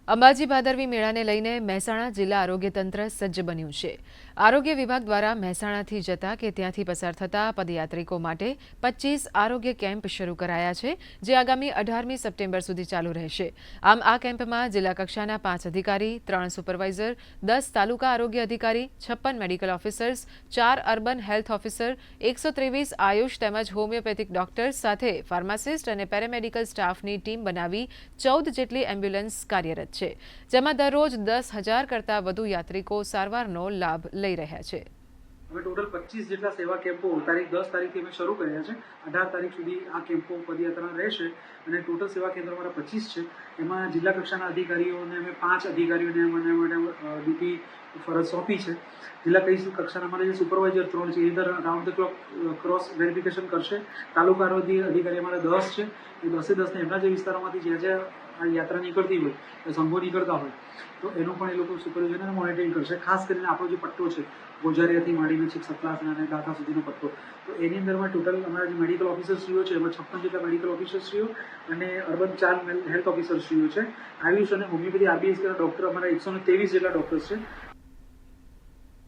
અંબાજી ભાદરવી મેળાને લઈને મહેસાણા જિલ્લા આરોગ્ય તંત્ર સજ્જ બન્યું છે। આરોગ્ય વિભાગ દ્વારા મહેસાણાથી જતા કે ત્યાંથી પસાર થતા પદયાત્રિકો માટે 25 આરોગ્ય કેમ્પ શરૂ કરાયા છે, જે આગામી 18મી સપ્ટેમ્બર સુધી ચાલુ રહેશે। આમ આ કેમ્પમાં જિલ્લા કક્ષાના 5 અધિકારી, 3 સુપરવાઇઝર, 10 તાલુકા આરોગ્ય અધિકારી, 56 medical officers, 4 urban health officer, 123 Ayush તેમજ હોમિયોપેથિક ડોક્ટર્સ સાથે ફાર્માસિસ્ટ અને પેરામેડિકલ સ્ટાફની ટીમ બનાવી 14 જેટલી એમ્બ્યુલન્સ કાર્યરત છે, જેમાં દરરોજ 10,000 કરતાં વધુ યાત્રિકો સારવારનો લાભ લઈ રહ્યા છે। હવે ટોટલ 25 જેટલા સેવા કેમ્પો તારીખ 10 તારીખથી અમે શરૂ કર્યા છે। 18 તારીખ સુધી આ કેમ્પો પદયાત્રા રહેશે અને ટોટલ સેવા કેન્દ્રો અમારા 25 છે। એમાં જિલ્લા કક્ષાના અધિકારીઓને અમે 5 અધિકારીઓને મને ડ્યુટી ફરજ સોંપી છે। જિલ્લા કક્ષાના અમારા જે સુપરવાઇઝર 3 છે એ અંદર round the clock cross verification કરશે। તાલુકા આરોગ્ય અધિકારી અમારા 10 છે, એ 10 એમના જે વિસ્તારોમાંથી જ્યાં આ યાત્રા નીકળતી હોય, સંઘો નીકળતા હોય તો એનું પણ એ લોકો સુપરવિઝન અને મોનિટરિંગ કરશે। ખાસ કરીને આપણો જે પટ્ટો છે ગોઝારિયાથી માંડીને છેક સતલાસણા અને દાંતા સુધીનો પટ્ટો, તો એની અંદરમાં ટોટલ અમારા જે મેડિકલ ઓફિસરશ્રીઓ છે એમાં 56 જેટલા મેડિકલ ઓફિસરશ્રીઓ અને અર્બન 4 હેલ્થ ઓફિસરશ્રીઓ છે। આયુષ અને હોમિયોપેથી RBS ના ડૉક્ટર અમારા 123 જેટલા ડૉક્ટર્સ છે।